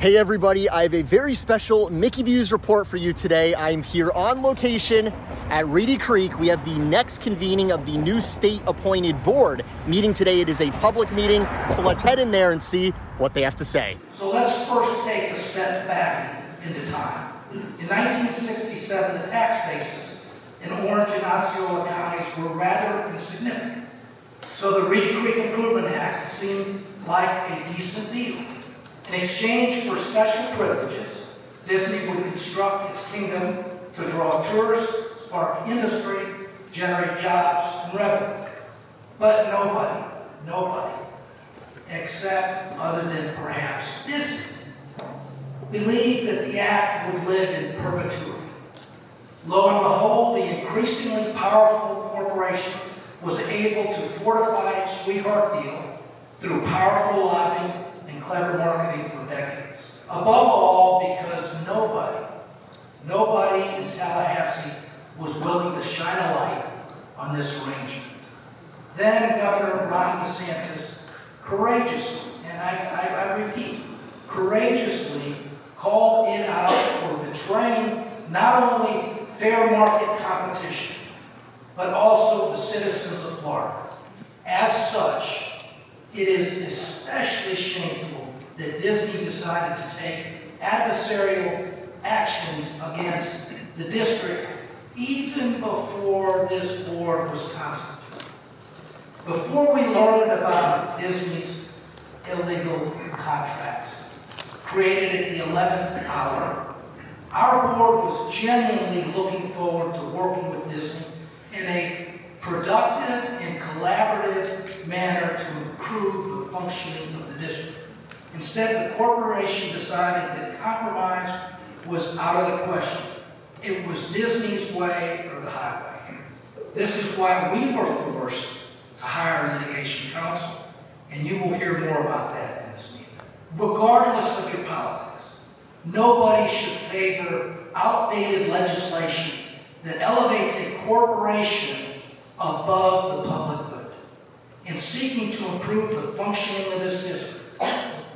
Hey everybody, I have a very special Mickey Views report for you today. I'm here on location at Reedy Creek. We have the next convening of the new state-appointed board meeting today. It is a public meeting, so let's head in there and see what they have to say. So let's first take a step back into time. In 1967, the tax bases in Orange and Osceola counties were rather insignificant. So the Reedy Creek Improvement Act seemed like a decent deal. In exchange for special privileges, Disney would construct its kingdom to draw tourists, spark industry, generate jobs and revenue. But nobody, except other than perhaps Disney, believed that the act would live in perpetuity. Lo and behold, the increasingly powerful corporation was able to fortify its sweetheart deal through powerful lobbying and clever marketing for decades. Above all, because nobody in Tallahassee was willing to shine a light on this arrangement. Then Governor Ron DeSantis courageously, and I repeat, courageously called it out for betraying not only fair market competition, but also the citizens of Florida. As such, it is especially shameful that Disney decided to take adversarial actions against the district even before this board was constituted. Before we learned about Disney's illegal contracts, created at the 11th hour, our board was genuinely looking forward to working with Disney in a productive and collaborative manner to improve the functioning of the district. Instead, the corporation decided that compromise was out of the question. It was Disney's way or the highway. This is why we were forced to hire a litigation counsel, and you will hear more about that in this meeting. Regardless of your politics, nobody should favor outdated legislation that elevates a corporation above the public good. In seeking to improve the functioning of this district,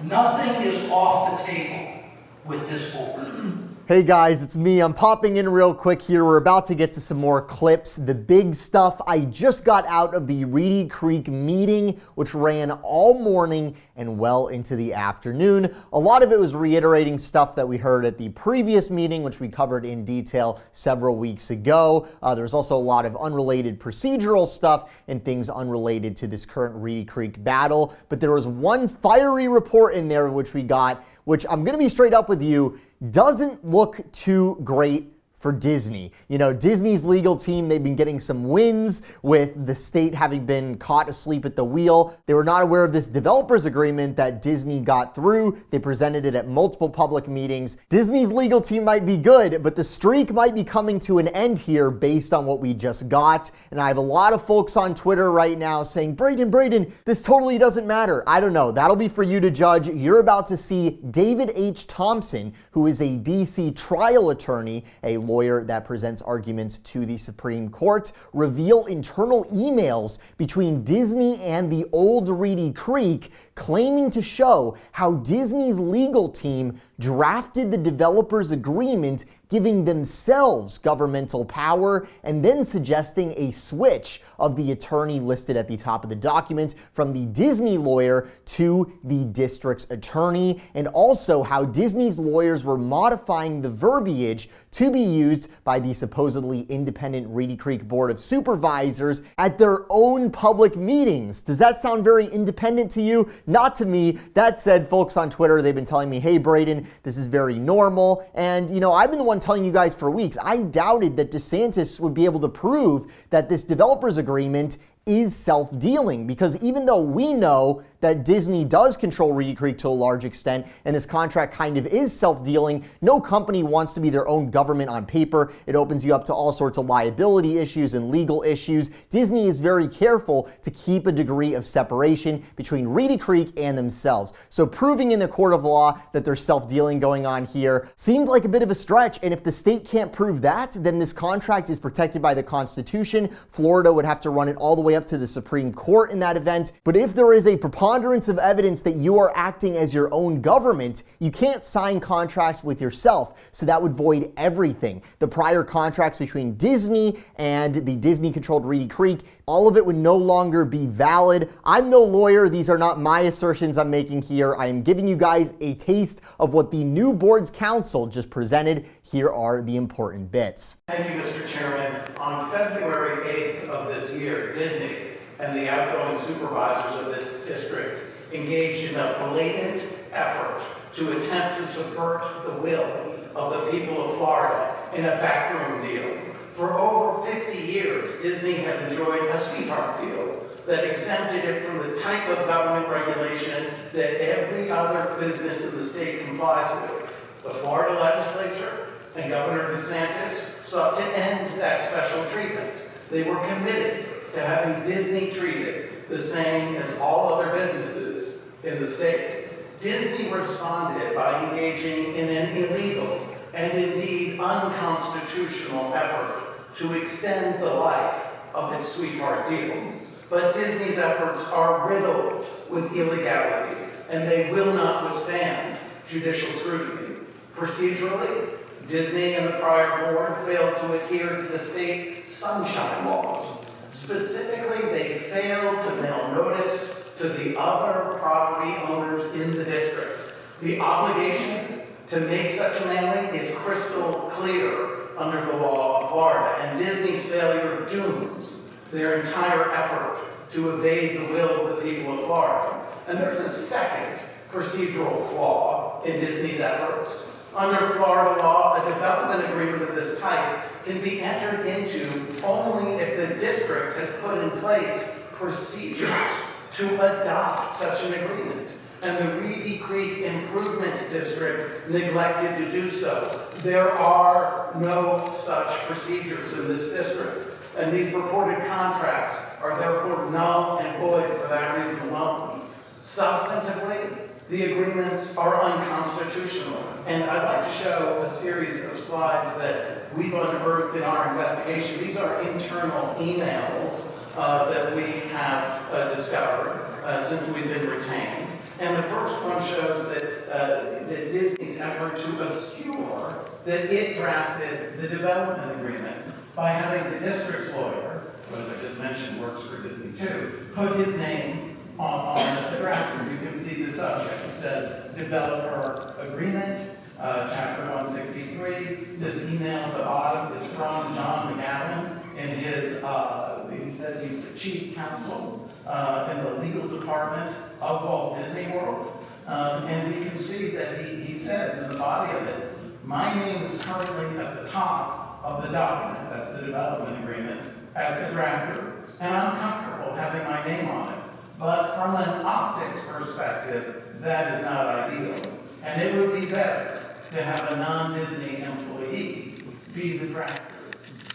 nothing is off the table with this board. Hey guys, it's me. I'm popping in real quick here. We're about to get to some more clips. The big stuff. I just got out of the Reedy Creek meeting, which ran all morning and well into the afternoon. A lot of it was reiterating stuff that we heard at the previous meeting, which we covered in detail several weeks ago. There was also a lot of unrelated procedural stuff and things unrelated to this current Reedy Creek battle. But there was one fiery report in there which we got, which I'm going to be straight up with you, doesn't look too great for Disney. You know, Disney's legal team, they've been getting some wins with the state having been caught asleep at the wheel. They were not aware of this developers agreement that Disney got through. They presented it at multiple public meetings. Disney's legal team might be good, but the streak might be coming to an end here based on what we just got. And I have a lot of folks on Twitter right now saying, Brayden, this totally doesn't matter. I don't know. That'll be for you to judge. You're about to see David H. Thompson, who is a DC trial attorney, a lawyer that presents arguments to the Supreme Court, reveal internal emails between Disney and the old Reedy Creek, claiming to show how Disney's legal team drafted the developers agreement, giving themselves governmental power, and then suggesting a switch of the attorney listed at the top of the document from the Disney lawyer to the district's attorney, and also how Disney's lawyers were modifying the verbiage to be used by the supposedly independent Reedy Creek Board of Supervisors at their own public meetings. Does that sound very independent to you? Not to me. That said, folks on Twitter, they've been telling me, hey, Brayden, this is very normal. And, you know, I've been the one telling you guys for weeks, I doubted that DeSantis would be able to prove that this developers agreement is self-dealing, because even though we know that Disney does control Reedy Creek to a large extent, and this contract kind of is self-dealing, no company wants to be their own government on paper. It opens you up to all sorts of liability issues and legal issues. Disney is very careful to keep a degree of separation between Reedy Creek and themselves. So proving in the court of law that there's self-dealing going on here seemed like a bit of a stretch, and if the state can't prove that, then this contract is protected by the Constitution. Florida would have to run it all the way way up to the Supreme Court in that event. But if there is a preponderance of evidence that you are acting as your own government, you can't sign contracts with yourself. So that would void everything. The prior contracts between Disney and the Disney-controlled Reedy Creek, all of it would no longer be valid. I'm no lawyer. These are not my assertions I'm making here. I am giving you guys a taste of what the new board's counsel just presented. Here are the important bits. Thank you, Mr. Chairman. On February 8th of this year, Disney and the outgoing supervisors of this district engaged in a blatant effort to attempt to subvert the will of the people of Florida in a backroom deal. For over 50 years, Disney had enjoyed a sweetheart deal that exempted it from the type of government regulation that every other business in the state complies with. The Florida legislature and Governor DeSantis sought to end that special treatment. They were committed to having Disney treated the same as all other businesses in the state. Disney responded by engaging in an illegal and indeed unconstitutional effort to extend the life of its sweetheart deal. But Disney's efforts are riddled with illegality, and they will not withstand judicial scrutiny. Procedurally, Disney and the prior board failed to adhere to the state sunshine laws. Specifically, they failed to mail notice to the other property owners in the district. The obligation to make such a mailing is crystal clear under the law of Florida, and Disney's failure dooms their entire effort to evade the will of the people of Florida. And there's a second procedural flaw in Disney's efforts. Under Florida law, a development agreement of this type can be entered into only if the district has put in place procedures to adopt such an agreement. And the Reedy Creek Improvement District neglected to do so. There are no such procedures in this district, and these purported contracts are therefore null and void for that reason alone. Substantively, the agreements are unconstitutional, and I'd like to show a series of slides that we've unearthed in our investigation. These are internal emails that we have discovered since we've been retained. And the first one shows that Disney's effort to obscure that it drafted the development agreement by having the district's lawyer, who, as I just mentioned, works for Disney too, put his name on as the drafter. You can see the subject. It says developer agreement, chapter 163. This email at the bottom is from John McGowan, and he says he's the chief counsel in the legal department of Walt Disney World. And we can see that he says in the body of it, my name is currently at the top of the document, that's the development agreement, as the drafter, and I'm comfortable having my name on it. But from an optics perspective, that is not ideal. And it would be better to have a non-Disney employee be the drafter.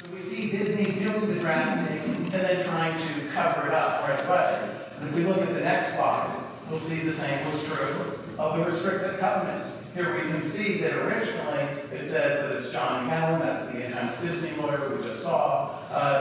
So we see Disney doing the drafting and then trying to cover it up right away. And if we look at the next slide, we'll see the same was true of the restricted covenants. Here we can see that originally it says that it's John McGowan, that's the in-house Disney lawyer we just saw.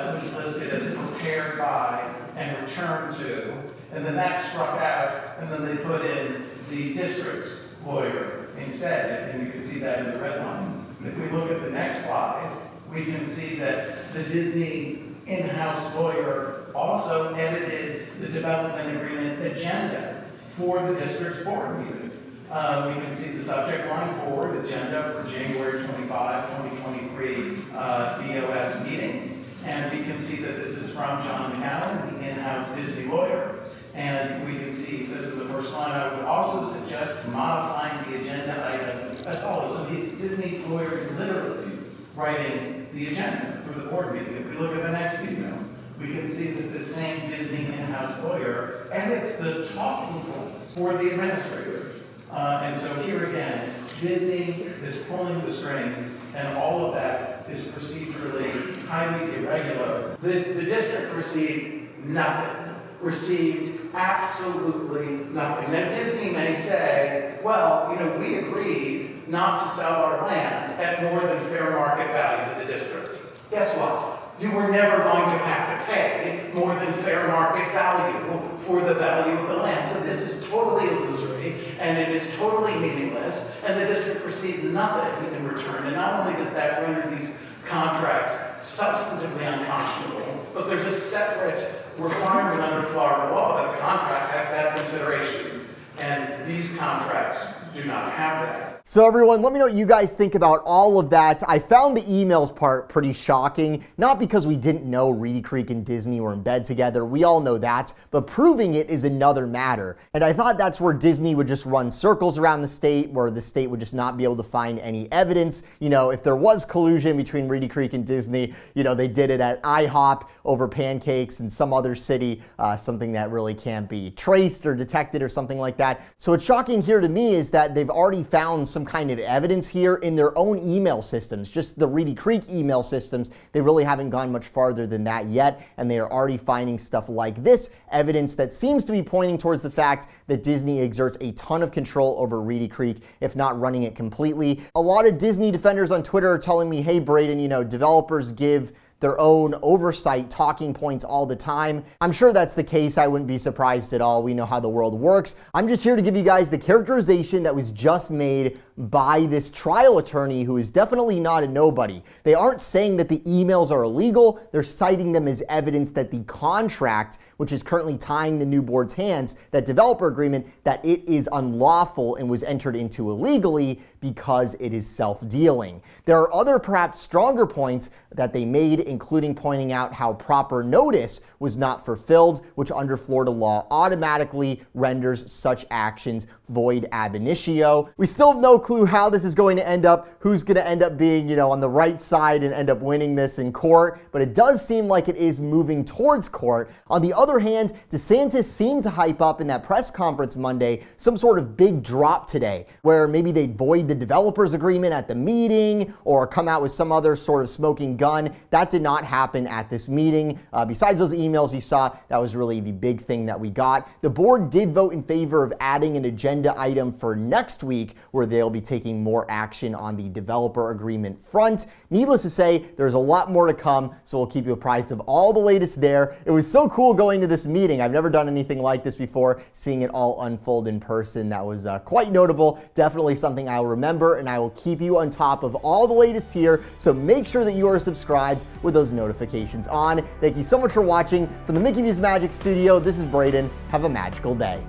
It was listed as prepared by and returned to. And then that struck out, and then they put in the district's lawyer instead, and you can see that in the red line. And if we look at the next slide, we can see that the Disney in-house lawyer also edited the development agreement agenda for the district's board meeting. We can see the subject line forward, agenda for January 25, 2023 BOS meeting. And we can see that this is from John McGowan, the in-house Disney lawyer. And we can see, it says in the first line, I would also suggest modifying the agenda item as follows. So Disney's lawyer is literally writing the agenda for the board meeting. If we look at the next email, we can see that the same Disney in-house lawyer edits the talking points for the administrator. And so here again, Disney is pulling the strings, and all of that is procedurally highly irregular. The district received nothing, received absolutely nothing. Now Disney may say, well, we agreed not to sell our land at more than fair market value to the district. Guess what? You were never going to have to pay more than fair market value for the value of the land. So this is totally illusory, and it is totally meaningless, and the district received nothing in return. And not only does that render these contracts substantively unconscionable, but there's a separate requirement under Florida law that a contract has to have consideration. And these contracts do not have that. So everyone, let me know what you guys think about all of that. I found the emails part pretty shocking, not because we didn't know Reedy Creek and Disney were in bed together, we all know that, but proving it is another matter. And I thought that's where Disney would just run circles around the state, where the state would just not be able to find any evidence. You know, if there was collusion between Reedy Creek and Disney, you know, they did it at IHOP over pancakes in some other city, something that really can't be traced or detected or something like that. So what's shocking here to me is that they've already found some kind of evidence here in their own email systems, just the Reedy Creek email systems. They really haven't gone much farther than that yet, and they are already finding stuff like this, evidence that seems to be pointing towards the fact that Disney exerts a ton of control over Reedy Creek, if not running it completely. A lot of Disney defenders on Twitter are telling me, hey Brayden, you know, developers give their own oversight talking points all the time. I'm sure that's the case. I wouldn't be surprised at all. We know how the world works. I'm just here to give you guys the characterization that was just made by this trial attorney who is definitely not a nobody. They aren't saying that the emails are illegal. They're citing them as evidence that the contract, which is currently tying the new board's hands, that developer agreement, that it is unlawful and was entered into illegally because it is self-dealing. There are other perhaps stronger points that they made, including pointing out how proper notice was not fulfilled, which under Florida law automatically renders such actions void ab initio. We still have no clue how this is going to end up, who's going to end up being, you know, on the right side and end up winning this in court, but it does seem like it is moving towards court. On the other hand, DeSantis seemed to hype up in that press conference Monday some sort of big drop today, where maybe they void the developers agreement at the meeting or come out with some other sort of smoking gun. That did not happen at this meeting. Besides those emails you saw, that was really the big thing that we got. The board did vote in favor of adding an agenda item for next week where they'll be taking more action on the developer agreement front. Needless to say, there's a lot more to come, so we'll keep you apprised of all the latest there. It was so cool going to this meeting. I've never done anything like this before, seeing it all unfold in person. That was quite notable. Definitely something I'll remember, and I will keep you on top of all the latest here, so make sure that you are subscribed with those notifications on. Thank you so much for watching. From the Mickey V's Magic Studio, this is Brayden. Have a magical day.